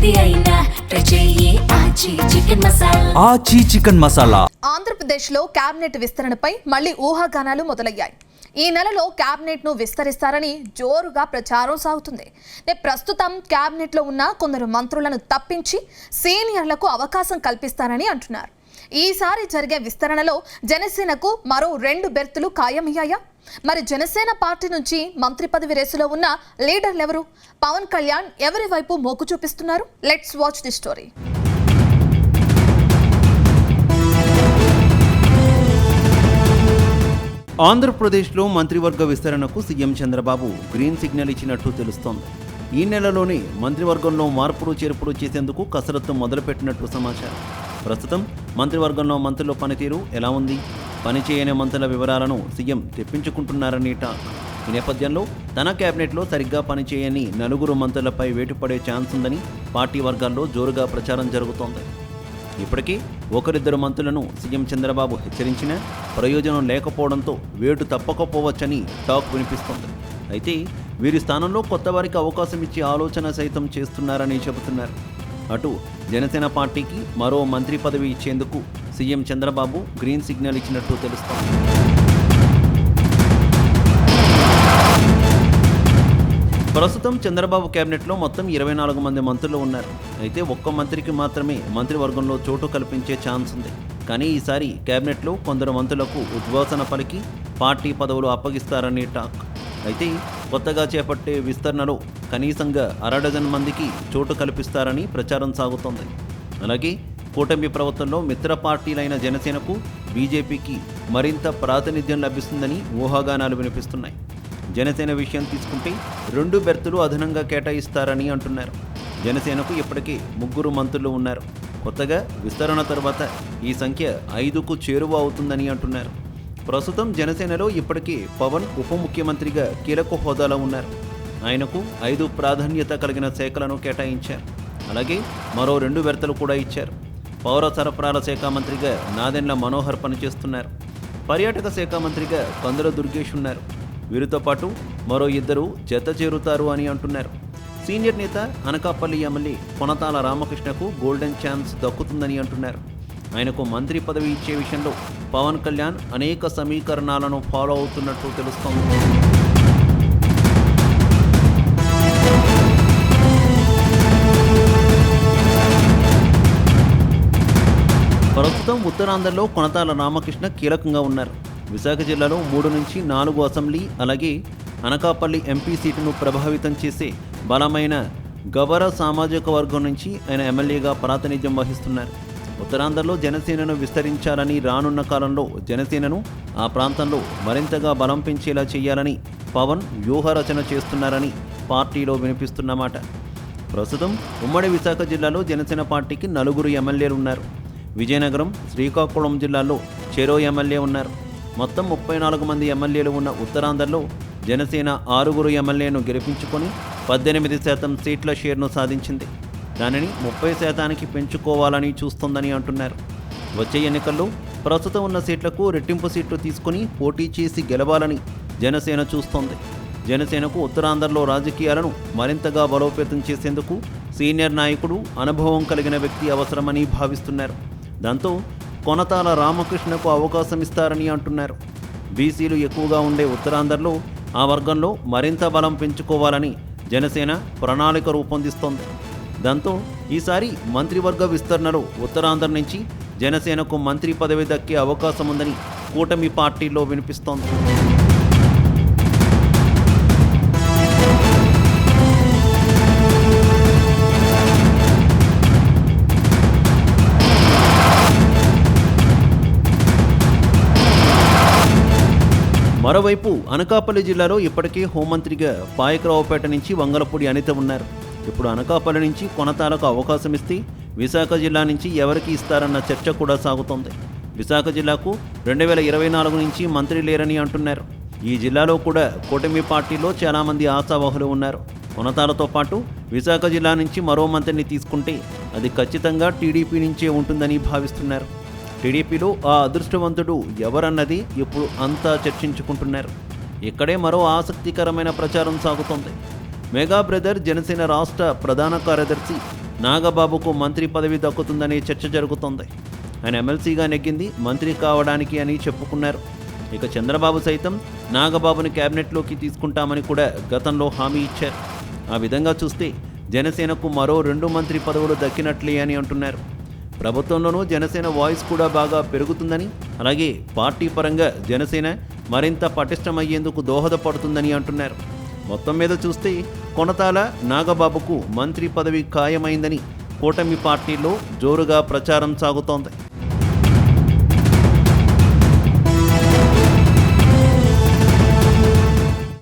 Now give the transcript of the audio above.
ఏది అయినా ట్రై చెయ్యి ఆచి చికెన్ మసాలా. ఆంధ్రప్రదేశ్లో కేబినెట్ విస్తరణపై మళ్లీ ఊహాగానాలు మొదలయ్యాయి. ఈ నెలలో కేబినెట్ను విస్తరిస్తారని జోరుగా ప్రచారం సాగుతుంది. ప్రస్తుతం కేబినెట్లో ఉన్న కొందరు మంత్రులను తప్పించి సీనియర్లకు అవకాశం కల్పిస్తారని అంటున్నారు. ఈసారి జరిగే విస్తరణలో జనసేనకు మరో 2 బెర్తులు ఖాయమయ్యాయా? మరి జనసేన పార్టీ నుంచి మంత్రి పదవి రేసులో ఉన్న లీడర్లు ఎవరు? పవన్ కళ్యాణ్ ఎవరి వైపు మోకు చూపిస్తున్నారు? Let's watch the story. ఆంధ్రప్రదేశ్లో మంత్రివర్గ విస్తరణకు సీఎం చంద్రబాబు గ్రీన్ సిగ్నల్ ఇచ్చినట్టు తెలుస్తోంది. ఈ నెలలోనే మంత్రివర్గంలో మార్పులు చేర్పులు చేసేందుకు కసరత్తు మొదలుపెట్టినట్టు సమాచారం. ప్రస్తుతం మంత్రివర్గంలో మంత్రుల పనితీరు ఎలా ఉంది? పనిచేయని మంత్రుల వివరాలను సీఎం తెప్పించుకుంటున్నారని టాక్. ఈ నేపథ్యంలో తన కేబినెట్లో సరిగ్గా పనిచేయని 4 మంత్రులపై వేటుపడే ఛాన్స్ ఉందని పార్టీ వర్గాల్లో జోరుగా ప్రచారం జరుగుతోంది. ఇప్పటికీ 1-2 మంత్రులను సీఎం చంద్రబాబు హెచ్చరించినా ప్రయోజనం లేకపోవడంతో వేటు తప్పకపోవచ్చని టాక్ వినిపిస్తోంది. అయితే వీరి స్థానంలో కొత్త వారికి అవకాశం ఇచ్చే ఆలోచన సైతం చేస్తున్నారని చెబుతున్నారు. అటు జనసేన పార్టీకి మరో మంత్రి పదవి ఇచ్చేందుకు సీఎం చంద్రబాబు గ్రీన్ సిగ్నల్ ఇచ్చినట్టు తెలుస్తోంది. ప్రస్తుతం చంద్రబాబు కేబినెట్లో మొత్తం 24 మంది మంత్రులు ఉన్నారు. అయితే ఒక్క మంత్రికి మాత్రమే మంత్రివర్గంలో చోటు కల్పించే ఛాన్స్ ఉంది. కానీ ఈసారి కేబినెట్లో కొందరు మంత్రులకు ఉద్వాసన పలికి పార్టీ పదవులు అప్పగిస్తారని టాక్. అయితే కొత్తగా చేపట్టే విస్తరణలో కనీసంగా 1/2 మందికి చోటు కల్పిస్తారని ప్రచారం సాగుతోంది. అలాగే కూటమి ప్రభుత్వంలో మిత్ర పార్టీలైన జనసేనకు, బీజేపీకి మరింత ప్రాతినిధ్యం లభిస్తుందని ఊహాగానాలు వినిపిస్తున్నాయి. జనసేన విషయం తీసుకుంటే 2 బెర్తులు అదనంగా కేటాయిస్తారని అంటున్నారు. జనసేనకు ఇప్పటికే 3 మంత్రులు ఉన్నారు. కొత్తగా విస్తరణ తర్వాత ఈ సంఖ్య 5కు చేరువ అవుతుందని అంటున్నారు. ప్రస్తుతం జనసేనలో ఇప్పటికే పవన్ ఉప ముఖ్యమంత్రిగా కీలక హోదాలో ఉన్నారు. ఆయనకు 5 ప్రాధాన్యత కలిగిన శాఖలను కేటాయించారు. అలాగే మరో 2 బెర్తలు కూడా ఇచ్చారు. పౌర సరఫరాల శాఖ మంత్రిగా నాదెండ్ల మనోహర్ పనిచేస్తున్నారు. పర్యాటక శాఖ మంత్రిగా కందుల దుర్గేష్ ఉన్నారు. వీరితో పాటు మరో 2 జత చేరుతారు అని అంటున్నారు. సీనియర్ నేత అనకాపల్లి ఎమ్మెల్యే కొనతాల రామకృష్ణకు గోల్డెన్ ఛాన్స్ దక్కుతుందని అంటున్నారు. ఆయనకు మంత్రి పదవి ఇచ్చే విషయంలో పవన్ కళ్యాణ్ అనేక సమీకరణాలను ఫాలో అవుతున్నట్టు తెలుస్తోంది. ప్రస్తుతం ఉత్తరాంధ్రలో కొనతాల రామకృష్ణ కీలకంగా ఉన్నారు. విశాఖ జిల్లాలో 3 నుంచి 4 అసెంబ్లీ, అలాగే అనకాపల్లి ఎంపీ సీటును ప్రభావితం చేసే బలమైన గవర సామాజిక వర్గం నుంచి ఆయన ఎమ్మెల్యేగా ప్రాతినిధ్యం వహిస్తున్నారు. ఉత్తరాంధ్రలో జనసేనను విస్తరించాలని, రానున్న కాలంలో జనసేనను ఆ ప్రాంతంలో మరింతగా బలం పెంచేలా చేయాలని పవన్ వ్యూహరచన చేస్తున్నారని పార్టీలో వినిపిస్తున్నమాట. ప్రస్తుతం ఉమ్మడి విశాఖ జిల్లాలో జనసేన పార్టీకి 4 ఎమ్మెల్యేలు ఉన్నారు. విజయనగరం, శ్రీకాకుళం జిల్లాల్లో చెరో ఎమ్మెల్యే ఉన్నారు. మొత్తం 34 మంది ఎమ్మెల్యేలు ఉన్న ఉత్తరాంధ్రలో జనసేన 6 ఎమ్మెల్యేను గెలిపించుకొని 18% సీట్ల షేర్ను సాధించింది. దానిని 30% పెంచుకోవాలని చూస్తోందని అంటున్నారు. వచ్చే ఎన్నికల్లో ప్రస్తుతం ఉన్న సీట్లకు రెట్టింపు సీట్లు తీసుకుని పోటీ చేసి గెలవాలని జనసేన చూస్తోంది. జనసేనకు ఉత్తరాంధ్రలో రాజకీయాలను మరింతగా బలోపేతం చేసేందుకు సీనియర్ నాయకుడు, అనుభవం కలిగిన వ్యక్తి అవసరమని భావిస్తున్నారు. దాంతో కొనతాల రామకృష్ణకు అవకాశం ఇస్తారని అంటున్నారు. బీసీలు ఎక్కువగా ఉండే ఉత్తరాంధ్రలో ఆ వర్గంలో మరింత బలం పెంచుకోవాలని జనసేన ప్రణాళిక రూపొందిస్తోంది. దాంతో ఈసారి మంత్రివర్గ విస్తరణలో ఉత్తరాంధ్ర నుంచి జనసేనకు మంత్రి పదవి దక్కే అవకాశం ఉందని కూటమి పార్టీలో వినిపిస్తోంది. మరోవైపు అనకాపల్లి జిల్లాలో ఇప్పటికే హోంమంత్రిగా పాయకరావుపేట నుంచి వంగలపూడి అనిత ఉన్నారు. ఇప్పుడు అనకాపల్లి నుంచి కొనతాలకు అవకాశం ఇస్తే విశాఖ జిల్లా నుంచి ఎవరికి ఇస్తారన్న చర్చ కూడా సాగుతోంది. విశాఖ జిల్లాకు 2024 నుంచి మంత్రి లేరని అంటున్నారు. ఈ జిల్లాలో కూడా కూటమి పార్టీలో చాలామంది ఆశావహులు ఉన్నారు. కొనతాలతో పాటు విశాఖ జిల్లా నుంచి మరో మంత్రిని తీసుకుంటే అది ఖచ్చితంగా టీడీపీ నుంచే ఉంటుందని భావిస్తున్నారు. టీడీపీలో ఆ అదృష్టవంతుడు ఎవరన్నది ఇప్పుడు అంతా చర్చించుకుంటున్నారు. ఇక్కడే మరో ఆసక్తికరమైన ప్రచారం సాగుతోంది. మెగా బ్రదర్ జనసేన రాష్ట్ర ప్రధాన కార్యదర్శి నాగబాబుకు మంత్రి పదవి దక్కుతుందనే చర్చ జరుగుతోంది. ఆయన ఎమ్మెల్సీగా నెగ్గింది మంత్రి కావడానికి అని చెప్పుకున్నారు. ఇక చంద్రబాబు సైతం నాగబాబుని క్యాబినెట్లోకి తీసుకుంటామని కూడా గతంలో హామీ ఇచ్చారు. ఆ విధంగా చూస్తే జనసేనకు మరో 2 మంత్రి పదవులు దక్కినట్లే అని అంటున్నారు. ప్రభుత్వంలోనూ జనసేన వాయిస్ కూడా బాగా పెరుగుతుందని, అలాగే పార్టీ పరంగా జనసేన మరింత పటిష్టమయ్యేందుకు దోహదపడుతుందని అంటున్నారు. మొత్తం మీద చూస్తే కొనతాల నాగబాబుకు మంత్రి పదవి ఖాయమైందని కూటమి పార్టీలో జోరుగా ప్రచారం సాగుతోంది.